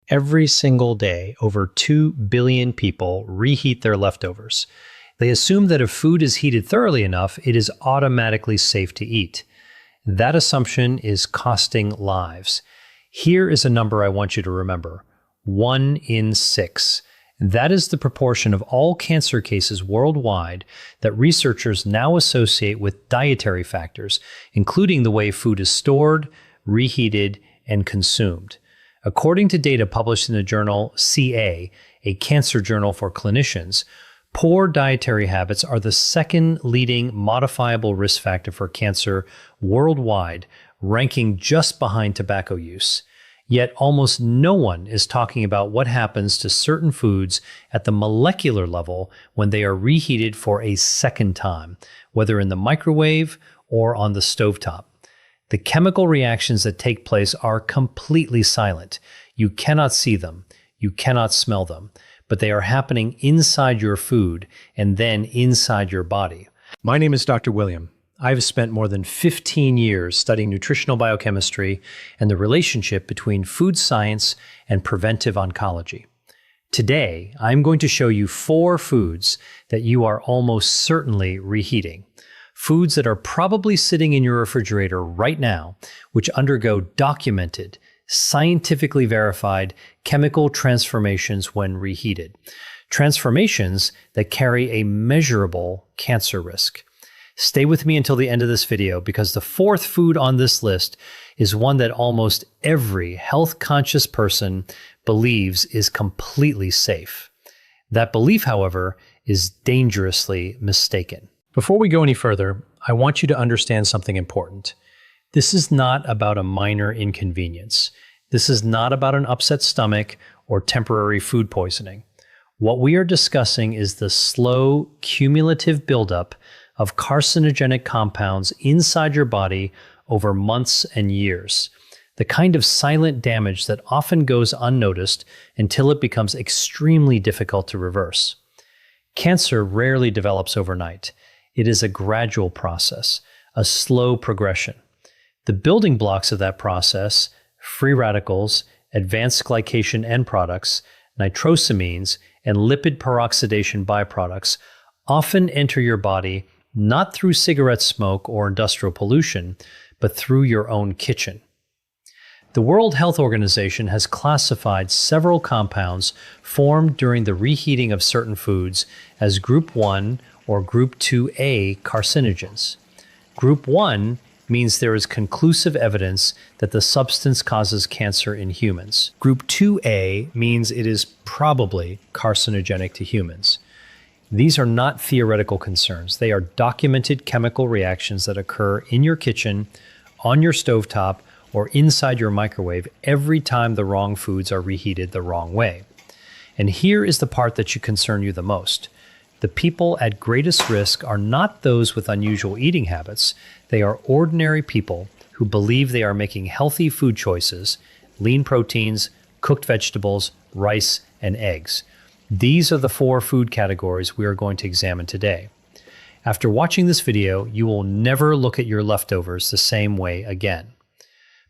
Every single day, over 2 billion people reheat their leftovers. They assume that if food is heated thoroughly enough, it is automatically safe to eat. That assumption is costing lives. Here is a number I want you to remember. 1 in 6. That is the proportion of all cancer cases worldwide that researchers now associate with dietary factors, including the way food is stored, reheated, and consumed. According to data published in the journal CA, a cancer journal for clinicians, poor dietary habits are the second leading modifiable risk factor for cancer worldwide, ranking just behind tobacco use. Yet almost no one is talking about what happens to certain foods at the molecular level when they are reheated for a second time, whether in the microwave or on the stovetop. The chemical reactions that take place are completely silent. You cannot see them, you cannot smell them, but they are happening inside your food and then inside your body. My name is Dr. William. I've spent more than 15 years studying nutritional biochemistry and the relationship between food science and preventive oncology. Today, I'm going to show you 4 foods that you are almost certainly reheating. Foods that are probably sitting in your refrigerator right now, which undergo documented, scientifically verified chemical transformations when reheated. Transformations that carry a measurable cancer risk. Stay with me until the end of this video because the 4th food on this list is one that almost every health-conscious person believes is completely safe. That belief, however, is dangerously mistaken. Before we go any further, I want you to understand something important. This is not about a minor inconvenience. This is not about an upset stomach or temporary food poisoning. What we are discussing is the slow, cumulative buildup of carcinogenic compounds inside your body over months and years. The kind of silent damage that often goes unnoticed until it becomes extremely difficult to reverse. Cancer rarely develops overnight. It is a gradual process, a slow progression. The building blocks of that process, free radicals, advanced glycation end products, nitrosamines, and lipid peroxidation byproducts, often enter your body not through cigarette smoke or industrial pollution, but through your own kitchen. The World Health Organization has classified several compounds formed during the reheating of certain foods as Group 1 or Group 2A carcinogens. Group 1 means there is conclusive evidence that the substance causes cancer in humans. Group 2A means it is probably carcinogenic to humans. These are not theoretical concerns. They are documented chemical reactions that occur in your kitchen, on your stovetop, or inside your microwave every time the wrong foods are reheated the wrong way. And here is the part that should concern you the most. The people at greatest risk are not those with unusual eating habits. They are ordinary people who believe they are making healthy food choices, lean proteins, cooked vegetables, rice, and eggs. These are the 4 food categories we are going to examine today. After watching this video, you will never look at your leftovers the same way again.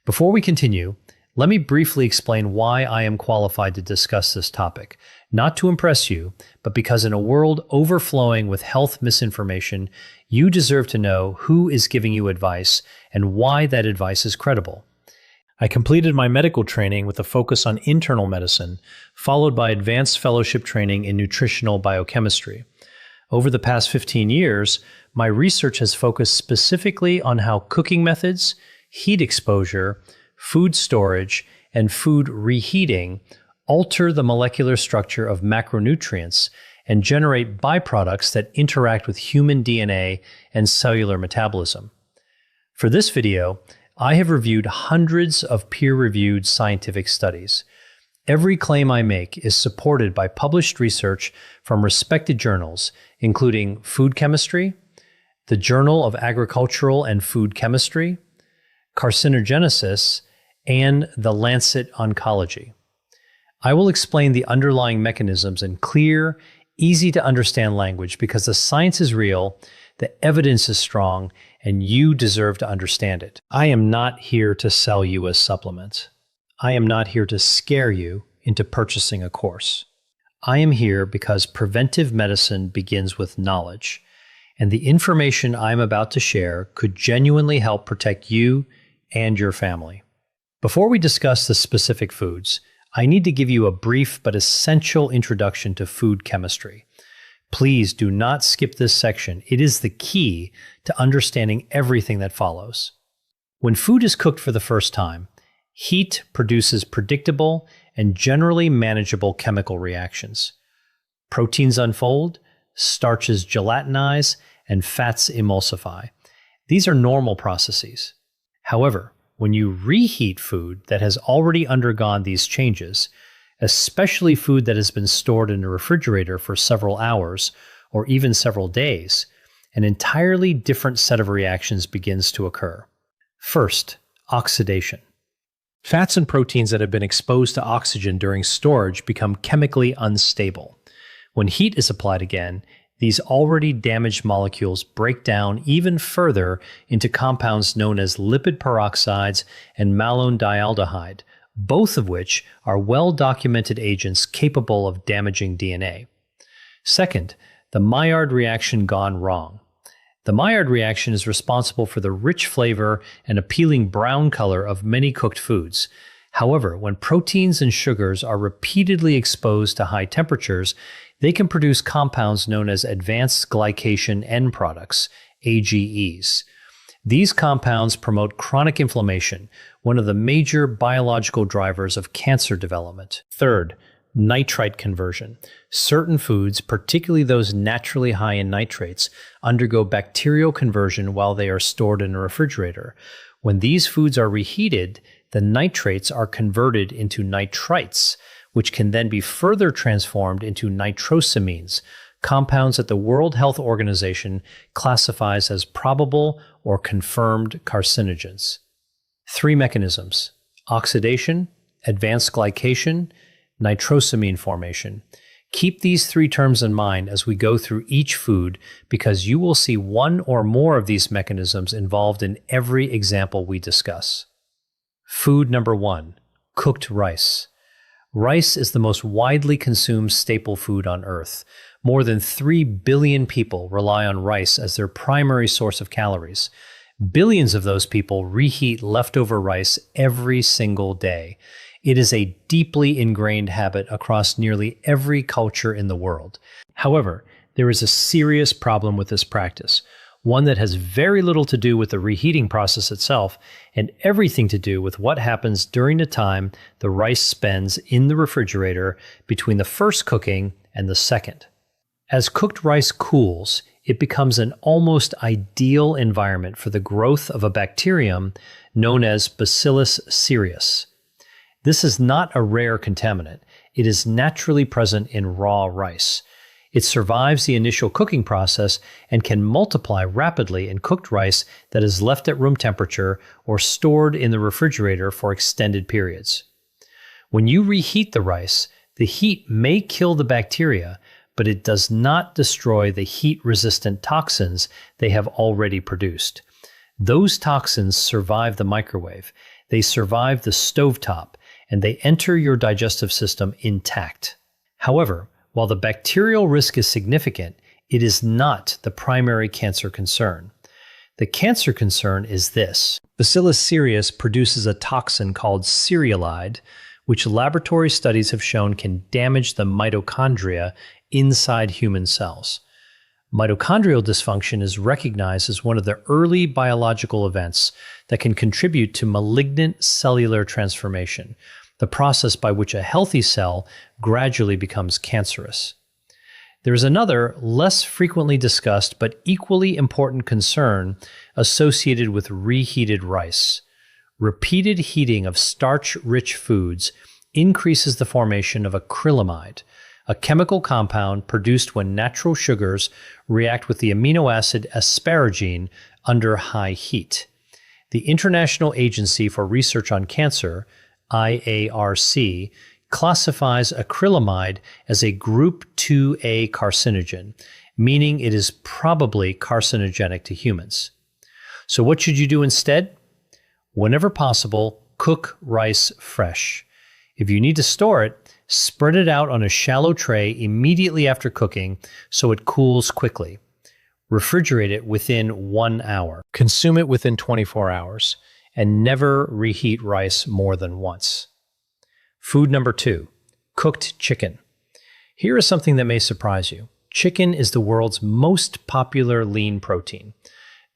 Before we continue, let me briefly explain why I am qualified to discuss this topic, not to impress you, but because in a world overflowing with health misinformation, you deserve to know who is giving you advice and why that advice is credible. I completed my medical training with a focus on internal medicine, followed by advanced fellowship training in nutritional biochemistry. Over the past 15 years, my research has focused specifically on how cooking methods, heat exposure, food storage, and food reheating alter the molecular structure of macronutrients and generate byproducts that interact with human DNA and cellular metabolism. For this video, I have reviewed hundreds of peer-reviewed scientific studies. Every claim I make is supported by published research from respected journals, including Food Chemistry, the Journal of Agricultural and Food Chemistry, Carcinogenesis, and The Lancet Oncology. I will explain the underlying mechanisms in clear, easy-to-understand language because the science is real, the evidence is strong, and you deserve to understand it. I am not here to sell you a supplement. I am not here to scare you into purchasing a course. I am here because preventive medicine begins with knowledge, and the information I'm about to share could genuinely help protect you and your family. Before we discuss the specific foods, I need to give you a brief but essential introduction to food chemistry. Please do not skip this section. It is the key to understanding everything that follows. When food is cooked for the first time, heat produces predictable and generally manageable chemical reactions. Proteins unfold, starches gelatinize, and fats emulsify. These are normal processes. However, when you reheat food that has already undergone these changes, especially food that has been stored in a refrigerator for several hours or even several days, an entirely different set of reactions begins to occur. First, oxidation. Fats and proteins that have been exposed to oxygen during storage become chemically unstable. When heat is applied again, these already damaged molecules break down even further into compounds known as lipid peroxides and malondialdehyde, both of which are well-documented agents capable of damaging DNA. Second, the Maillard reaction gone wrong. The Maillard reaction is responsible for the rich flavor and appealing brown color of many cooked foods. However, when proteins and sugars are repeatedly exposed to high temperatures, they can produce compounds known as advanced glycation end products, AGEs. These compounds promote chronic inflammation, one of the major biological drivers of cancer development. Third, nitrite conversion. Certain foods, particularly those naturally high in nitrates, undergo bacterial conversion while they are stored in a refrigerator. When these foods are reheated, the nitrates are converted into nitrites, which can then be further transformed into nitrosamines, compounds that the World Health Organization classifies as probable or confirmed carcinogens. Three mechanisms: oxidation, advanced glycation, nitrosamine formation. Keep these three terms in mind as we go through each food, because you will see one or more of these mechanisms involved in every example we discuss. Food number 1, cooked rice. Rice is the most widely consumed staple food on Earth. More than 3 billion people rely on rice as their primary source of calories. Billions of those people reheat leftover rice every single day. It is a deeply ingrained habit across nearly every culture in the world. However, there is a serious problem with this practice, one that has very little to do with the reheating process itself and everything to do with what happens during the time the rice spends in the refrigerator between the first cooking and the second. As cooked rice cools, it becomes an almost ideal environment for the growth of a bacterium known as Bacillus cereus. This is not a rare contaminant. It is naturally present in raw rice. It survives the initial cooking process and can multiply rapidly in cooked rice that is left at room temperature or stored in the refrigerator for extended periods. When you reheat the rice, the heat may kill the bacteria, but it does not destroy the heat-resistant toxins they have already produced. Those toxins survive the microwave, they survive the stovetop, and they enter your digestive system intact. However, while the bacterial risk is significant, it is not the primary cancer concern. The cancer concern is this: Bacillus cereus produces a toxin called cereulide, which laboratory studies have shown can damage the mitochondria inside human cells. Mitochondrial dysfunction is recognized as one of the early biological events that can contribute to malignant cellular transformation, the process by which a healthy cell gradually becomes cancerous. There is another, less frequently discussed but equally important concern associated with reheated rice. Repeated heating of starch-rich foods increases the formation of acrylamide, a chemical compound produced when natural sugars react with the amino acid asparagine under high heat. The International Agency for Research on Cancer, IARC, classifies acrylamide as a Group 2A carcinogen, meaning it is probably carcinogenic to humans. So what should you do instead? Whenever possible, cook rice fresh. If you need to store it, Spread it out on a shallow tray immediately after cooking so it cools quickly. Refrigerate it within 1 hour. Consume it within 24 hours. And never reheat rice more than once. Food number 2, cooked chicken. Here is something that may surprise you. Chicken is the world's most popular lean protein.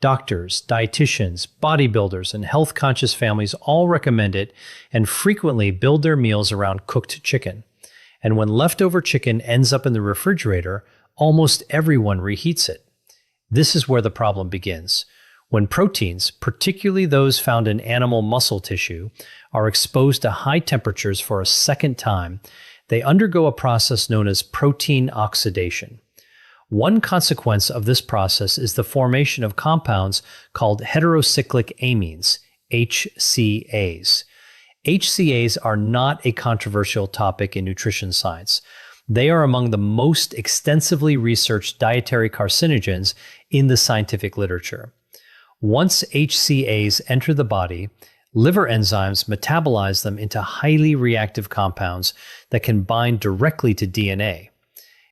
Doctors, dietitians, bodybuilders, and health-conscious families all recommend it and frequently build their meals around cooked chicken. And when leftover chicken ends up in the refrigerator, almost everyone reheats it. This is where the problem begins. When proteins, particularly those found in animal muscle tissue, are exposed to high temperatures for a second time, they undergo a process known as protein oxidation. One consequence of this process is the formation of compounds called heterocyclic amines, HCAs. HCAs are not a controversial topic in nutrition science. They are among the most extensively researched dietary carcinogens in the scientific literature. Once HCAs enter the body, liver enzymes metabolize them into highly reactive compounds that can bind directly to DNA.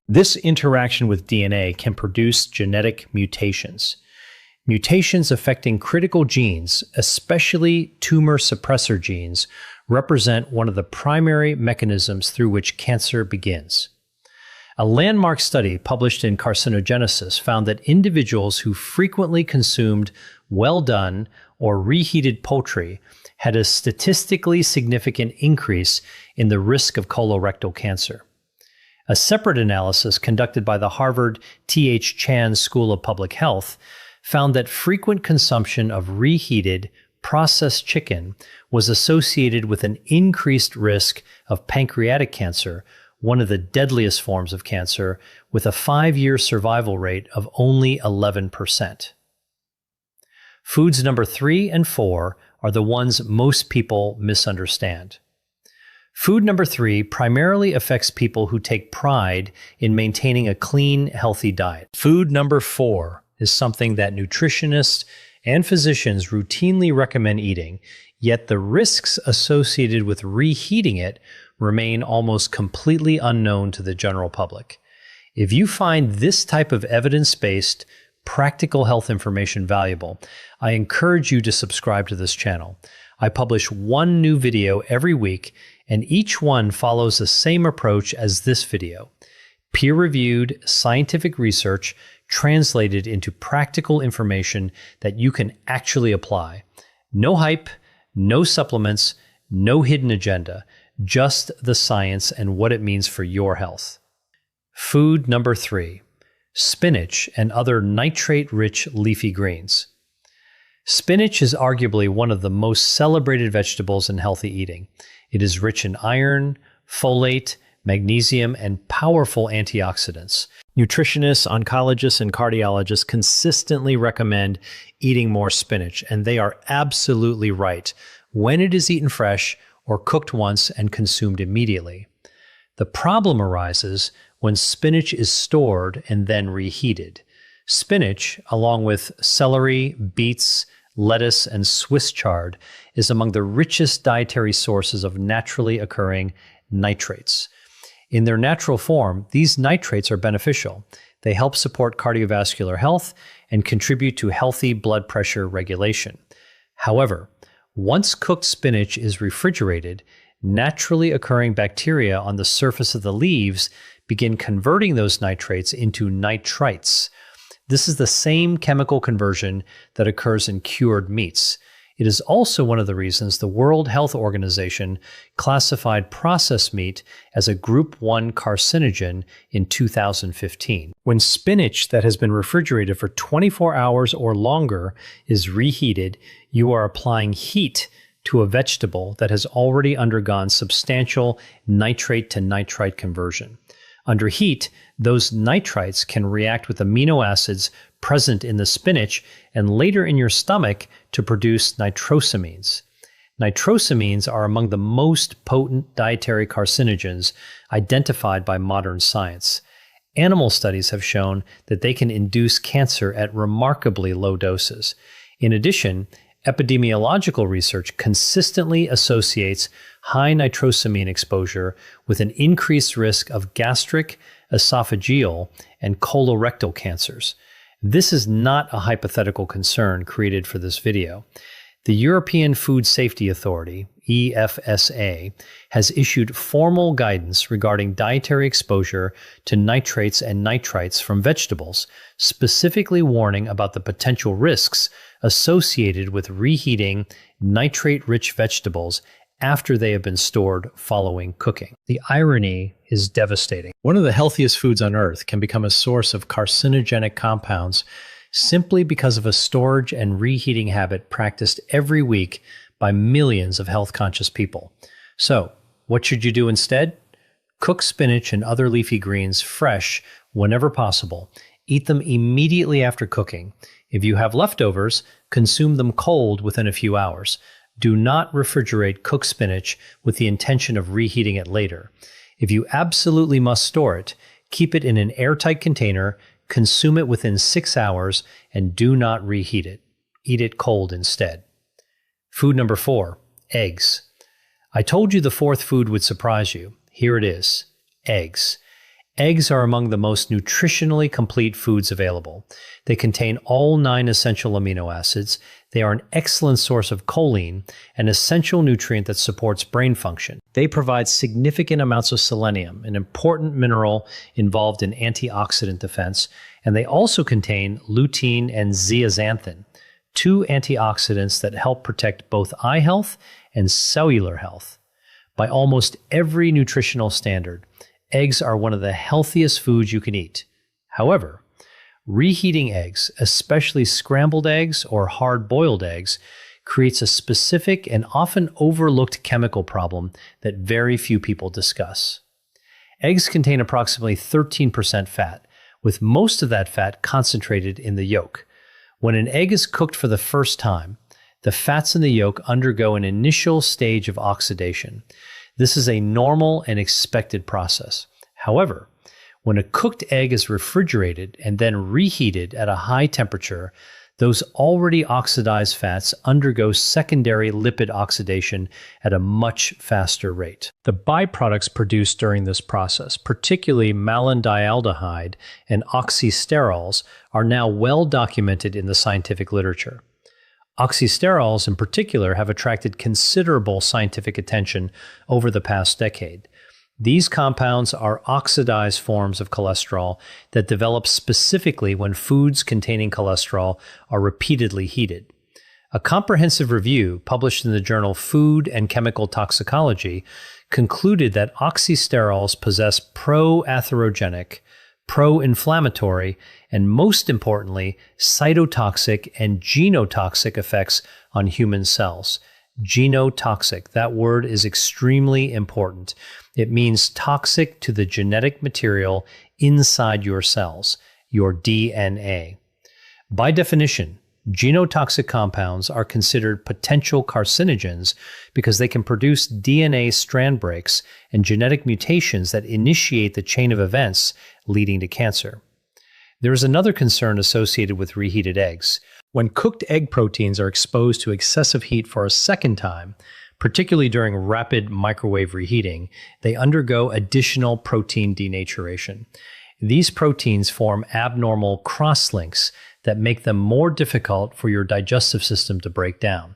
This interaction with DNA can produce genetic mutations. Mutations affecting critical genes, especially tumor suppressor genes, represent one of the primary mechanisms through which cancer begins. A landmark study published in Carcinogenesis found that individuals who frequently consumed well-done or reheated poultry had a statistically significant increase in the risk of colorectal cancer. A separate analysis conducted by the Harvard T.H. Chan School of Public Health found that frequent consumption of reheated, processed chicken was associated with an increased risk of pancreatic cancer, one of the deadliest forms of cancer, with a 5-year survival rate of only 11%. Foods number 3 and 4 are the ones most people misunderstand. Food number 3 primarily affects people who take pride in maintaining a clean, healthy diet. Food number 4 is something that nutritionists and physicians routinely recommend eating, yet the risks associated with reheating it remain almost completely unknown to the general public. If you find this type of evidence-based, practical health information valuable, I encourage you to subscribe to this channel. I publish one new video every week, and each one follows the same approach as this video. Peer-reviewed scientific research translated into practical information that you can actually apply. No hype, no supplements, no hidden agenda, just the science and what it means for your health. Food number 3, spinach and other nitrate-rich leafy greens. Spinach is arguably one of the most celebrated vegetables in healthy eating. It is rich in iron, folate, magnesium, and powerful antioxidants. Nutritionists, oncologists, and cardiologists consistently recommend eating more spinach, and they are absolutely right when it is eaten fresh or cooked once and consumed immediately. The problem arises when spinach is stored and then reheated. Spinach, along with celery, beets, lettuce, and Swiss chard, is among the richest dietary sources of naturally occurring nitrates. In their natural form, these nitrates are beneficial. They help support cardiovascular health and contribute to healthy blood pressure regulation. However, once cooked spinach is refrigerated, naturally occurring bacteria on the surface of the leaves begin converting those nitrates into nitrites. This is the same chemical conversion that occurs in cured meats. It is also one of the reasons the World Health Organization classified processed meat as a Group 1 carcinogen in 2015. When spinach that has been refrigerated for 24 hours or longer is reheated, you are applying heat to a vegetable that has already undergone substantial nitrate to nitrite conversion. Under heat, those nitrites can react with amino acids present in the spinach and later in your stomach to produce nitrosamines. Nitrosamines are among the most potent dietary carcinogens identified by modern science. Animal studies have shown that they can induce cancer at remarkably low doses. In addition, Epidemiological research consistently associates high nitrosamine exposure with an increased risk of gastric, esophageal, and colorectal cancers. This is not a hypothetical concern created for this video. The European Food Safety Authority, EFSA, has issued formal guidance regarding dietary exposure to nitrates and nitrites from vegetables, specifically warning about the potential risks associated with reheating nitrate-rich vegetables after they have been stored following cooking. The irony is devastating. One of the healthiest foods on earth can become a source of carcinogenic compounds simply because of a storage and reheating habit practiced every week by millions of health-conscious people. So, what should you do instead? Cook spinach and other leafy greens fresh whenever possible. Eat them immediately after cooking. If you have leftovers, consume them cold within a few hours. Do not refrigerate cooked spinach with the intention of reheating it later. If you absolutely must store it, keep it in an airtight container, consume it within 6 hours, and do not reheat it. Eat it cold instead. Food number 4, eggs. I told you the fourth food would surprise you. Here it is, eggs. Eggs are among the most nutritionally complete foods available. They contain all 9 essential amino acids. They are an excellent source of choline, an essential nutrient that supports brain function. They provide significant amounts of selenium, an important mineral involved in antioxidant defense, and they also contain lutein and zeaxanthin, 2 antioxidants that help protect both eye health and cellular health. By almost every nutritional standard, eggs are one of the healthiest foods you can eat. However, reheating eggs, especially scrambled eggs or hard-boiled eggs, creates a specific and often overlooked chemical problem that very few people discuss. Eggs contain approximately 13% fat, with most of that fat concentrated in the yolk. When an egg is cooked for the first time, the fats in the yolk undergo an initial stage of oxidation. This is a normal and expected process. However, when a cooked egg is refrigerated and then reheated at a high temperature, those already oxidized fats undergo secondary lipid oxidation at a much faster rate. The byproducts produced during this process, particularly malondialdehyde and oxysterols, are now well documented in the scientific literature. Oxysterols in particular have attracted considerable scientific attention over the past decade. These compounds are oxidized forms of cholesterol that develop specifically when foods containing cholesterol are repeatedly heated. A comprehensive review published in the journal Food and Chemical Toxicology concluded that oxysterols possess pro-atherogenic, pro-inflammatory, and most importantly, cytotoxic and genotoxic effects on human cells. Genotoxic, that word is extremely important. It means toxic to the genetic material inside your cells, your DNA. By definition, genotoxic compounds are considered potential carcinogens because they can produce DNA strand breaks and genetic mutations that initiate the chain of events leading to cancer. There is another concern associated with reheated eggs. When cooked egg proteins are exposed to excessive heat for a second time, particularly during rapid microwave reheating, they undergo additional protein denaturation. These proteins form abnormal crosslinks that make them more difficult for your digestive system to break down.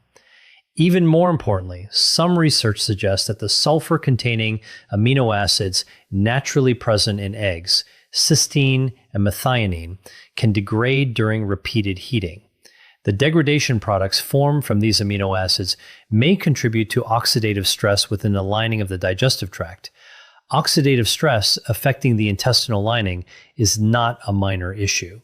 Even more importantly, some research suggests that the sulfur-containing amino acids naturally present in eggs, cysteine and methionine, can degrade during repeated heating. The degradation products formed from these amino acids may contribute to oxidative stress within the lining of the digestive tract. Oxidative stress affecting the intestinal lining is not a minor issue.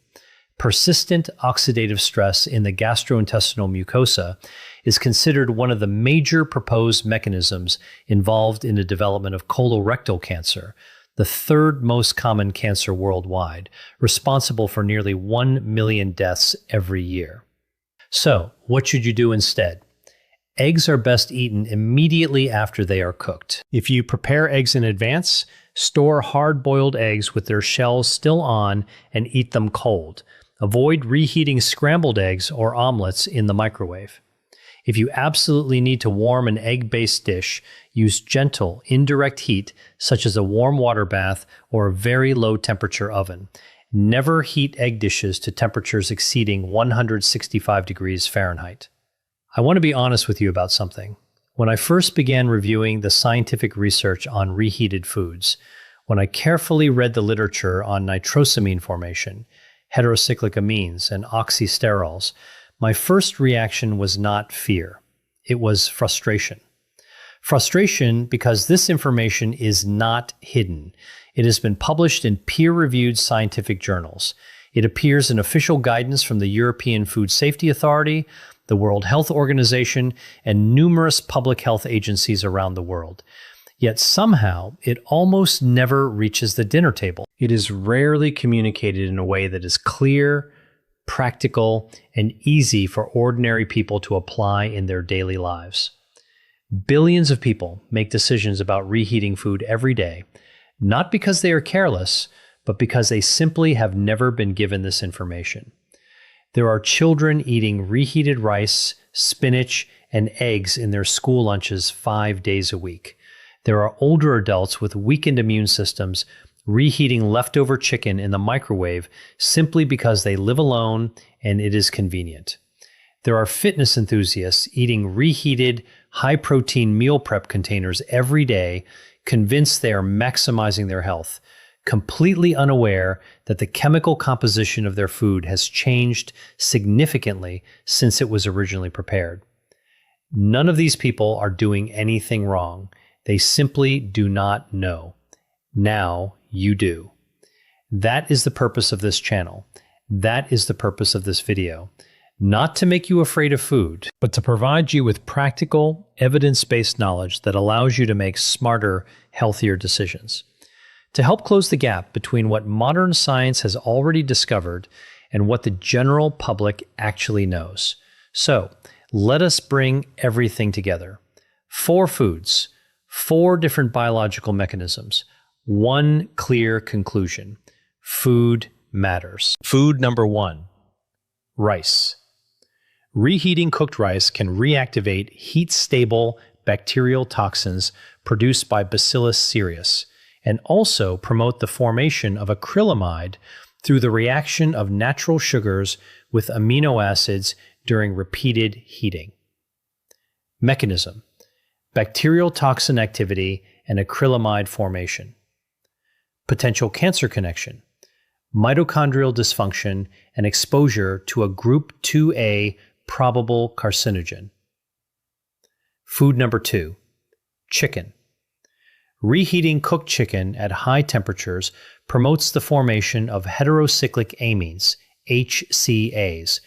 Persistent oxidative stress in the gastrointestinal mucosa is considered one of the major proposed mechanisms involved in the development of colorectal cancer, the third most common cancer worldwide, responsible for nearly 1 million deaths every year. So, what should you do instead? Eggs are best eaten immediately after they are cooked. If you prepare eggs in advance, store hard-boiled eggs with their shells still on and eat them cold. Avoid reheating scrambled eggs or omelets in the microwave. If you absolutely need to warm an egg-based dish, use gentle, indirect heat, such as a warm water bath or a very low-temperature oven. Never heat egg dishes to temperatures exceeding 165 degrees Fahrenheit. I want to be honest with you about something. When I first began reviewing the scientific research on reheated foods, when I carefully read the literature on nitrosamine formation, heterocyclic amines, and oxysterols, my first reaction was not fear. It was frustration. Frustration because this information is not hidden. It has been published in peer-reviewed scientific journals. It appears in official guidance from the European Food Safety Authority, the World Health Organization, and numerous public health agencies around the world. Yet somehow, it almost never reaches the dinner table. It is rarely communicated in a way that is clear, practical, and easy for ordinary people to apply in their daily lives. Billions of people make decisions about reheating food every day, not because they are careless, but because they simply have never been given this information. There are children eating reheated rice, spinach, and eggs in their school lunches 5 days a week. There are older adults with weakened immune systems reheating leftover chicken in the microwave simply because they live alone and it is convenient. There are fitness enthusiasts eating reheated, high-protein meal prep containers every day, convinced they are maximizing their health, completely unaware that the chemical composition of their food has changed significantly since it was originally prepared. None of these people are doing anything wrong. They simply do not know. Now you do. That is the purpose of this channel. That is the purpose of this video. Not to make you afraid of food, but to provide you with practical, evidence-based knowledge that allows you to make smarter, healthier decisions. To help close the gap between what modern science has already discovered and what the general public actually knows. So, let us bring everything together. 4 foods, 4 different biological mechanisms, 1 clear conclusion. Food matters. Food number 1, rice. Reheating cooked rice can reactivate heat-stable bacterial toxins produced by Bacillus cereus, and also promote the formation of acrylamide through the reaction of natural sugars with amino acids during repeated heating. Mechanism: bacterial toxin activity and acrylamide formation. Potential cancer connection: mitochondrial dysfunction and exposure to a group 2A probable carcinogen. Food number 2, chicken. Reheating cooked chicken at high temperatures promotes the formation of heterocyclic amines, HCAs,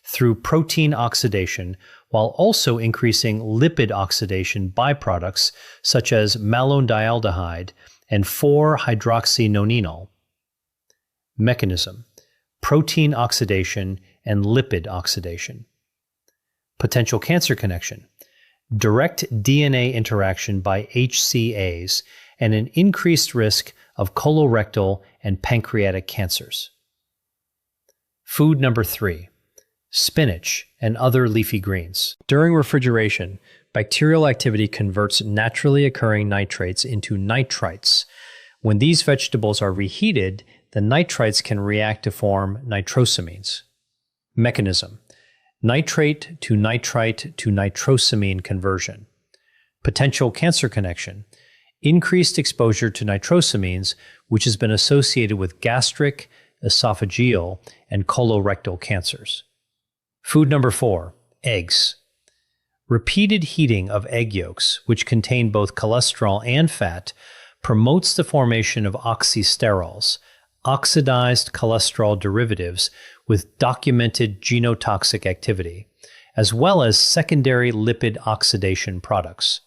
through protein oxidation, while also increasing lipid oxidation byproducts such as malondialdehyde and 4-hydroxynonenal. Mechanism: protein oxidation and lipid oxidation. Potential cancer connection: direct DNA interaction by HCAs and an increased risk of colorectal and pancreatic cancers. Food number 3, spinach and other leafy greens. During refrigeration, bacterial activity converts naturally occurring nitrates into nitrites. When these vegetables are reheated, the nitrites can react to form nitrosamines. Mechanism: nitrate to nitrite to nitrosamine conversion. Potential cancer connection: increased exposure to nitrosamines, which has been associated with gastric, esophageal, and colorectal cancers. Food number 4, eggs. Repeated heating of egg yolks, which contain both cholesterol and fat, promotes the formation of oxysterols, oxidized cholesterol derivatives with documented genotoxic activity, as well as secondary lipid oxidation products.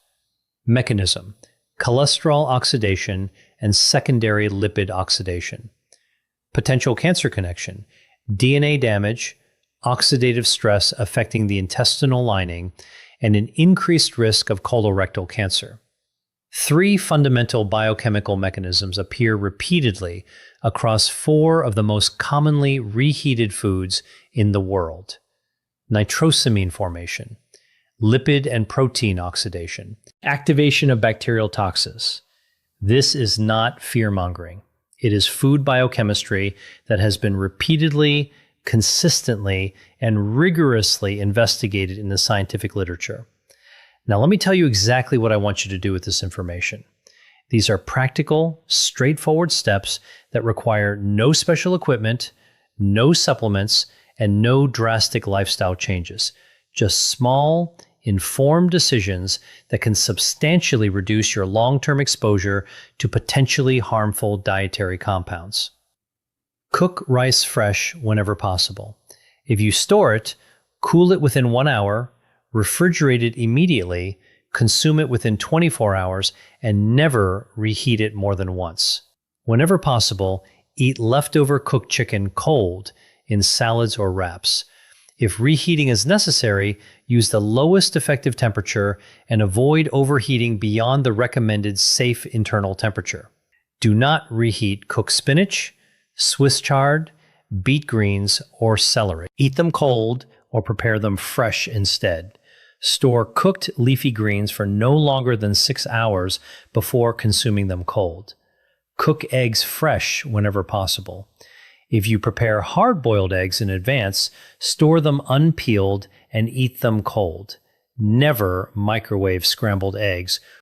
Mechanism: cholesterol oxidation and secondary lipid oxidation. Potential cancer connection: DNA damage, oxidative stress affecting the intestinal lining, and an increased risk of colorectal cancer. 3 fundamental biochemical mechanisms appear repeatedly across 4 of the most commonly reheated foods in the world. Nitrosamine formation, lipid and protein oxidation, activation of bacterial toxins. This is not fear-mongering. It is food biochemistry that has been repeatedly, consistently, and rigorously investigated in the scientific literature. Now, let me tell you exactly what I want you to do with this information. These are practical, straightforward steps that require no special equipment, no supplements, and no drastic lifestyle changes. Just small, informed decisions that can substantially reduce your long-term exposure to potentially harmful dietary compounds. Cook rice fresh whenever possible. If you store it, cool it within 1 hour, refrigerate it immediately, consume it within 24 hours, and never reheat it more than once. Whenever possible, eat leftover cooked chicken cold in salads or wraps. If reheating is necessary, use the lowest effective temperature and avoid overheating beyond the recommended safe internal temperature. Do not reheat cooked spinach, Swiss chard, beet greens, or celery. Eat them cold or prepare them fresh instead. Store cooked leafy greens for no longer than 6 hours before consuming them cold. Cook eggs fresh whenever possible. If you prepare hard-boiled eggs in advance, store them unpeeled and eat them cold. Never microwave scrambled eggs